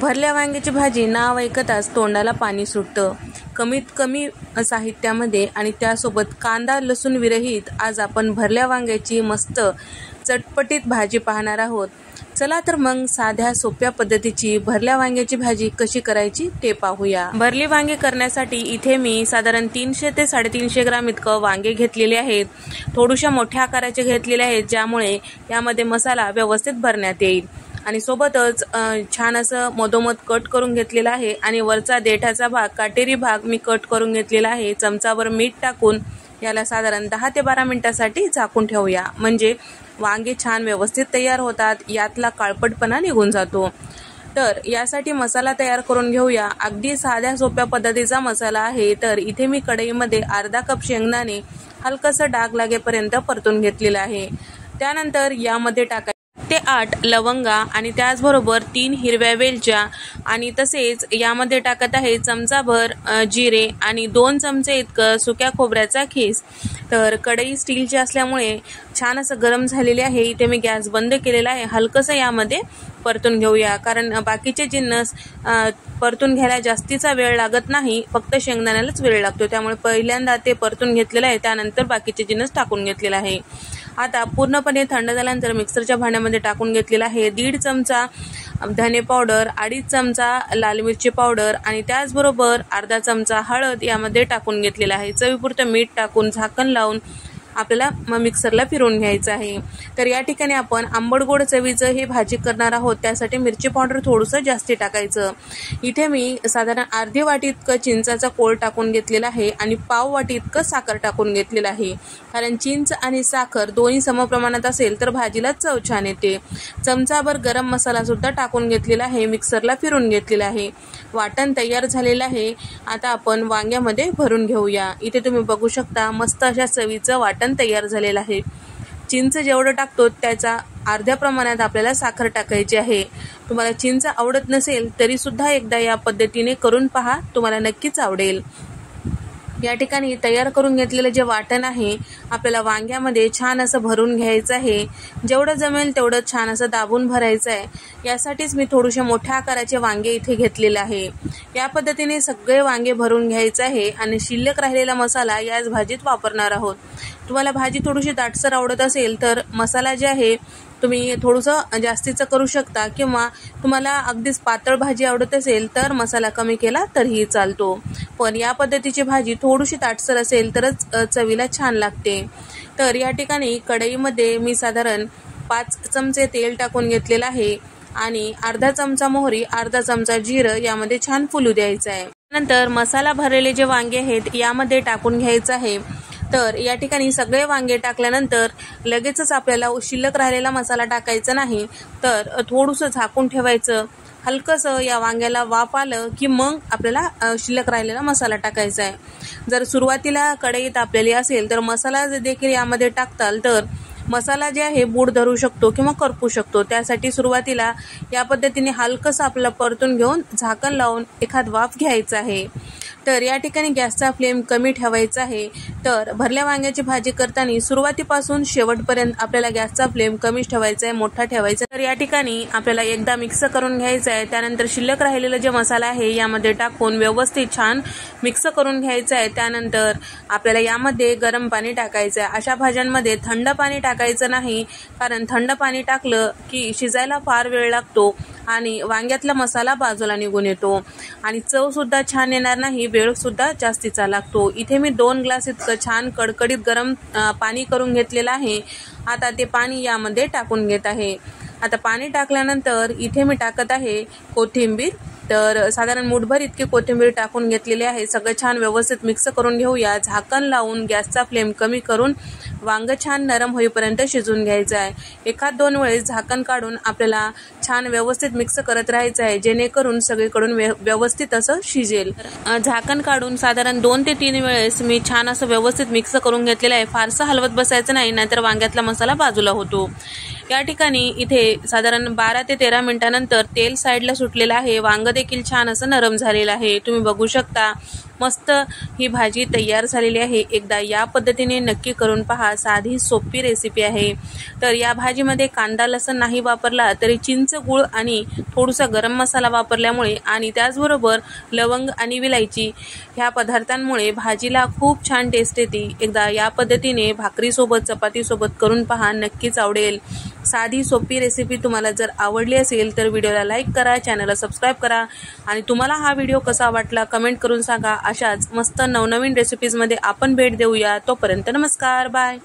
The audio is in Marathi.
भरल्या वांग्याची भाजी नाव ऐकताच तोंडाला पाणी सुटतं. कमीत कमी साहित्यामध्ये आणि त्यासोबत कांदा लसूण विरहित आज आपण भरल्या वांग्याची मस्त चटपटीत भाजी पाहणार आहोत. चला तर मग साध्या सोप्या पद्धतीची भरल्या वांग्याची भाजी कशी करायची ते पाहूया. भरली वांगे करण्यासाठी इथे मी साधारण 300 ते 350 ग्राम इतकं वांगे घेतलेले आहेत. थोड्याशा मोठ्या आकाराचे घेतलेले आहेत, ज्यामुळे यामध्ये मसाला व्यवस्थित भरण्यात येईल. आणि सोबतच छान असं मधोमध कट करून घेतलेला आहे आणि वरचा देठाचा भाग काटेरी भाग मी कट करून घेतलेला आहे. चमचाभर मीठ टाकून याला साधारण 10 ते 12 मिनिटांसाठी झाकून ठेवूया, म्हणजे वांगे छान व्यवस्थित तयार होतात, यातला काळपटपणा निघून जातो. तर यासाठी मसाला तयार करून घेऊया. अगदी साध्या सोप्या पद्धतीचा मसाला आहे. तर इथे मी कढईमध्ये अर्धा कप शेंगदाणे हलकसं डाग लागेपर्यंत परतून घेतलेला आहे. त्यानंतर यामध्ये टाकायचे 8 लवंगा आणि त्याचबरोबर 3 हिरव्या वेलच्या आणि तसेच यामध्ये टाकत आहे चमचाभर जिरे आणि 2 चमचे इतकं सुक्या खोबऱ्याचा खीस. तर कढई स्टीलची असल्यामुळे छान असं गरम झालेले आहे. इथे मी गॅस बंद केलेला आहे. हलकसं यामध्ये परतून घेऊया, कारण बाकीचे जिन्नस परतून घ्यायला जास्तीचा वेळ लागत नाही, फक्त शेंगदाण्यालाच वेळ लागतो. त्यामुळे पहिल्यांदा ते परतून घेतलेलं आहे, त्यानंतर बाकीचे जिन्नस टाकून घेतलेला आहे. आता पूर्णपणे थंड झाल्यानंतर मिक्सरच्या भांड्यामध्ये टाकून घेतलेला आहे 1.5 चमचा धने पावडर, 2.5 चमचा लाल मिरची पावडर आणि त्याचबरोबर अर्धा चमचा हळद यामध्ये टाकून घेतलेला आहे. चवीपुरतं मीठ टाकून झाकण लावून आपल्याला मिक्सरला फिरवून घ्यायचं आहे. तर या ठिकाणी आपण आंबट गोड चवीचं हे भाजी करणार आहोत, त्यासाठी मिरची पावडर थोडंसं जास्ती टाकायचं. इथे मी साधारण अर्धी वाटी इतकं चिंचाचा कोळ टाकून घेतलेला आहे आणि पाव वाटी इतकं साखर टाकून घेतलेलं आहे. कारण चिंच आणि साखर दोन्ही समप्रमाणात असेल तर भाजीला चव छान येते. चमचाभर गरम मसाला सुद्धा टाकून घेतलेला आहे, मिक्सरला फिरून घेतलेला आहे. वाटण तयार झालेलं आहे. आता आपण वांग्यामध्ये भरून घेऊया. इथे तुम्ही बघू शकता मस्त अशा चवीचं वाटण तयार झालेलं आहे. चिंच जेवढं टाकतो त्याच्या अर्ध्या प्रमाणात आपल्याला साखर टाकायची आहे. तुम्हाला चिंच आवडत नसेल तरी सुद्धा एकदा या पद्धतीने करून पहा, तुम्हाला नक्कीच आवडेल. या ठिकाणी तयार करून घेतलेलं जे वाटण आहे आपल्याला वांग्यामध्ये छान असं भरून घ्यायचं आहे. जेवढं जमेल तेवढं छान असं दाबून भरायचं आहे. यासाठीच मी थोडेसे मोठ्या आकाराचे वांगे इथे घेतलेले आहे. या पद्धतीने सगळे वांगे भरून घ्यायचं आहे आणि शिल्लक राहिलेला मसाला याच भाजीत वापरणार आहोत. तुम्हाला भाजी थोडीशी दाटसर आवडत असेल तर मसाला जे आहे तुम्ही थोडंसं जास्तीचं करू शकता, किंवा तुम्हाला अगदीच पातळ भाजी आवडत असेल तर मसाला कमी केला तरीही चालतो. पण या पद्धतीची भाजी थोडीशी दाटसर असेल तरच चवीला छान लागते. तर या ठिकाणी कढईमध्ये मी साधारण 5 चमचे तेल टाकून घेतलेलं आहे आणि अर्धा चमचा मोहरी, अर्धा चमचा जिरं यामध्ये छान फुलू द्यायचं आहे. नंतर मसाला भरलेले जे वांगे आहेत यामध्ये टाकून घ्यायचं आहे. तर या ठिकाणी सगळे वांगे टाकल्यानंतर लगेचच आपल्याला शिल्लक राहिलेला मसाला टाकायचा नाही, तर थोडंसं झाकून ठेवायचं. हलकंसं या वांग्याला वाफ आलं की मग आपल्याला शिल्लक राहिलेला मसाला टाकायचा आहे. जर सुरुवातीला कढई तापलेली असेल तर मसाला देखील यामध्ये टाकताल तर मसाला जे आहे बूड धरू शकतो किंवा करपू शकतो. त्यासाठी सुरुवातीला या पद्धतीने हलकंसं आपल्याला परतून घेऊन झाकण लावून एखाद वाफ घ्यायचा आहे. तर या ठिकाणी गॅसचा फ्लेम कमी ठेवायचा आहे. तर भरल्या वांग्याची भाजी करताना सुरुवातीपासून शेवटपर्यंत आपल्याला गॅसचा फ्लेम कमीच ठेवायचा आहे, मोठा ठेवायचा. तर या ठिकाणी आपल्याला एकदा मिक्स करून घ्यायचं आहे. त्यानंतर शिल्लक राहिलेलं जे मसाला आहे यामध्ये टाकून व्यवस्थित छान मिक्स करून घ्यायचं आहे. त्यानंतर आपल्याला यामध्ये गरम पाणी टाकायचं आहे. अशा भाज्यांमध्ये थंड पाणी टाकायचं नाही, कारण थंड पाणी टाकलं की शिजायला फार वेळ लागतो आणि वांग्यातला मसाला बाजूला निघून येतो आणि चव सुद्धा छान येणार नाही, वेळ सुद्धा जास्तीचा लागतो. इथे मी 2 ग्लास इतकं छान कडकडीत गरम पाणी करून घेतलेलं आहे. आता ते पाणी यामध्ये टाकून घेत आहे. आता पाणी टाकल्यानंतर इथे मी टाकत आहे कोथिंबीर. तर साधारण मुठभर इतकी कोथिंबीर टाकून घेतलेली आहे. सगळं छान व्यवस्थित मिक्स करून घेऊया. झाकण लावून गॅसचा फ्लेम कमी करून वांग छान नरम होईपर्यंत शिजून घ्यायचं आहे. 1-2 वेळेस झाकण काढून आपल्याला छान व्यवस्थित मिक्स करत राहायचं आहे, जेणेकरून सगळीकडून व्यवस्थित असं शिजेल. झाकण काढून साधारण 2 ते 3 वेळेस मी छान असं व्यवस्थित मिक्स करून घेतलेलं आहे. फारसं हलवत बसायचं नाही, नाहीतर वांग्यातला मसाला बाजूला होतो. या ठिकाणी इथे साधारण 12 ते 13 मिनिटांनंतर तेल साईडला सुटलेलं आहे. वांग देखील छान असं नरम झालेलं आहे. तुम्ही बघू शकता मस्त ही भाजी तयार झालेली आहे। एकदा या पद्धतीने नक्की करून पहा, साधी सोपी रेसिपी आहे। तर या भाजीमध्ये कांदा लसूण नाही वापरला तरी चिंच, गूळ आणि थोडासा गरम मसाला वापरल्यामुळे आणि त्याचबरोबर लवंग आणि विलायची ह्या पदार्थांमुळे भाजीला खूप छान टेस्ट येते। एकदा या पद्धतीने भाकरीसोबत चपातीसोबत करून पहा, नक्कीच आवडेल। साधी सोपी रेसिपी तुम्हाला जर आवडली असेल तर व्हिडिओला लाईक करा, चॅनलला सबस्क्राईब करा आणि तुम्हाला हा व्हिडिओ कसा वाटला कमेंट करून सांगा। अशाच मस्त नवनवीन रेसिपीजमध्ये आपण भेट देऊया। तोपर्यंत नमस्कार, बाय।